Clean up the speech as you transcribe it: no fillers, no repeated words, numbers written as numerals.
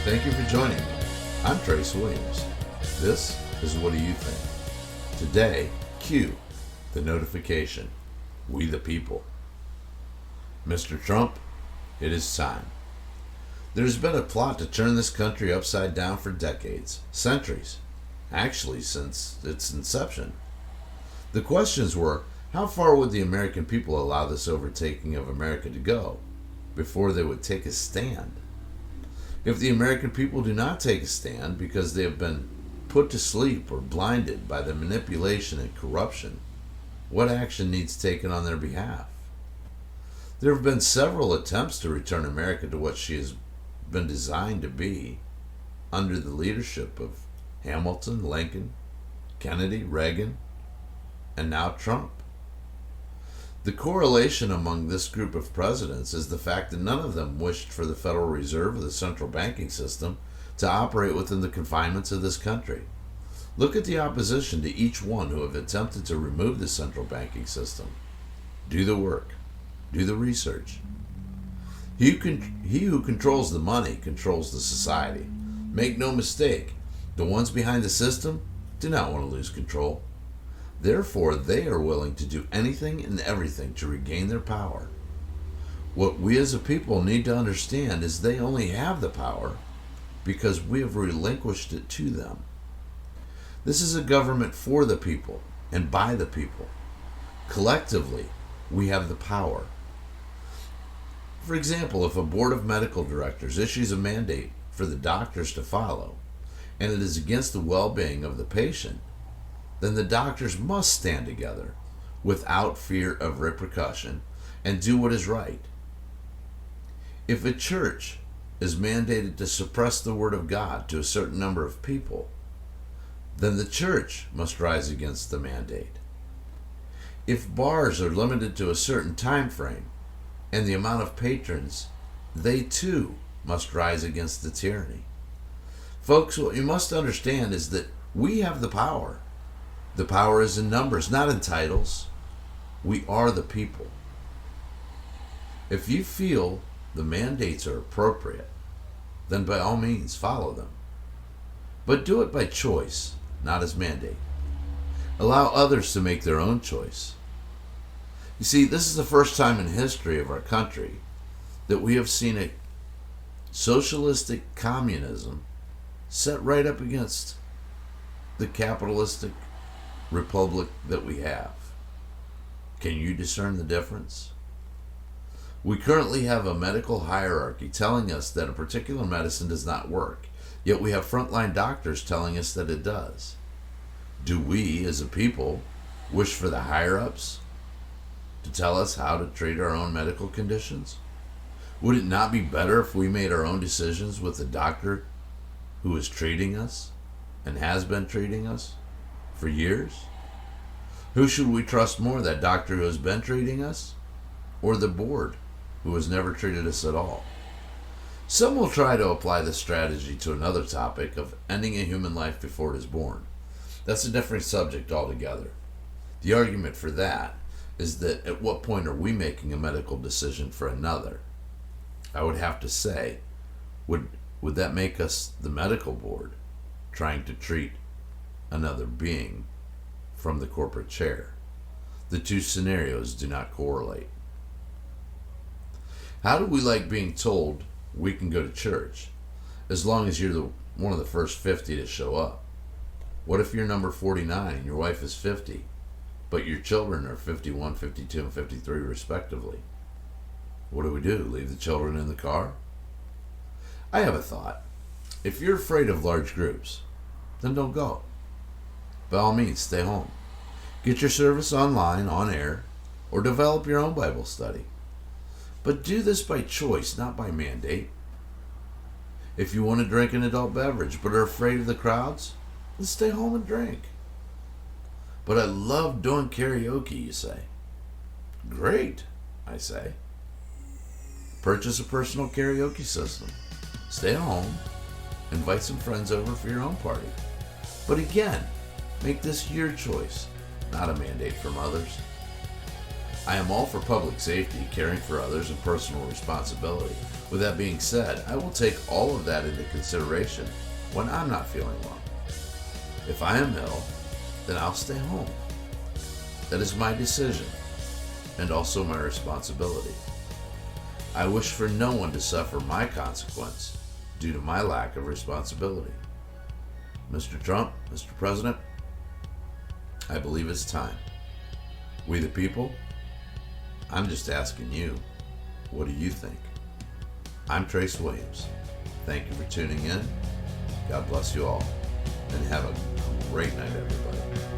Thank you for joining me. I'm Trace Williams. This is What Do You Think? Today, cue the notification. We the people. Mr. Trump, it is time. There's been a plot to turn this country upside down for decades, centuries, actually since its inception. The questions were, how far would the American people allow this overtaking of America to go before they would take a stand? If the American people do not take a stand because they have been put to sleep or blinded by the manipulation and corruption, what action needs taken on their behalf? There have been several attempts to return America to what she has been designed to be under the leadership of Hamilton, Lincoln, Kennedy, Reagan, and now Trump. The correlation among this group of presidents is the fact that none of them wished for the Federal Reserve or the central banking system to operate within the confinements of this country. Look at the opposition to each one who have attempted to remove the central banking system. Do the work. Do the research. He who controls the money controls the society. Make no mistake, the ones behind the system do not want to lose control. Therefore, they are willing to do anything and everything to regain their power. What we as a people need to understand is they only have the power because we have relinquished it to them. This is a government for the people and by the people. Collectively, we have the power. For example, if a board of medical directors issues a mandate for the doctors to follow, and it is against the well-being of the patient, then the doctors must stand together without fear of repercussion and do what is right. If a church is mandated to suppress the word of God to a certain number of people, then the church must rise against the mandate. If bars are limited to a certain time frame and the amount of patrons, they too must rise against the tyranny. Folks, what you must understand is that we have the power. The power is in numbers, not in titles. We are the people. If you feel the mandates are appropriate, then by all means follow them. But do it by choice, not as mandate. Allow others to make their own choice. You see, this is the first time in history of our country that we have seen a socialistic communism set right up against the capitalistic republic that we have. Can you discern the difference? We currently have a medical hierarchy telling us that a particular medicine does not work, yet we have frontline doctors telling us that it does. Do we, as a people, wish for the higher-ups to tell us how to treat our own medical conditions? Would it not be better if we made our own decisions with the doctor who is treating us and has been treating us for years? Who should we trust more, that doctor who has been treating us or the board who has never treated us at all? Some will try to apply this strategy to another topic of ending a human life before it is born. That's a different subject altogether. The argument for that is that at what point are we making a medical decision for another? I would have to say, would that make us the medical board trying to treat another being from the corporate chair? The two scenarios do not correlate. How do we like being told we can go to church as long as you're one of the first 50 to show up? What if you're number 49 and your wife is 50, but your children are 51, 52, and 53 respectively? What do? Leave the children in the car? I have a thought. If you're afraid of large groups, then don't go. By all means, stay home. Get your service online, on air, or develop your own Bible study. But do this by choice, not by mandate. If you want to drink an adult beverage but are afraid of the crowds, then stay home and drink. But I love doing karaoke, you say. Great, I say. Purchase a personal karaoke system. Stay home. Invite some friends over for your own party. But again, make this your choice, not a mandate from others. I am all for public safety, caring for others, and personal responsibility. With that being said, I will take all of that into consideration when I'm not feeling well. If I am ill, then I'll stay home. That is my decision, and also my responsibility. I wish for no one to suffer my consequence due to my lack of responsibility. Mr. Trump, Mr. President, I believe it's time. We the people, I'm just asking you, what do you think? I'm Trace Williams. Thank you for tuning in. God bless you all, and have a great night, everybody.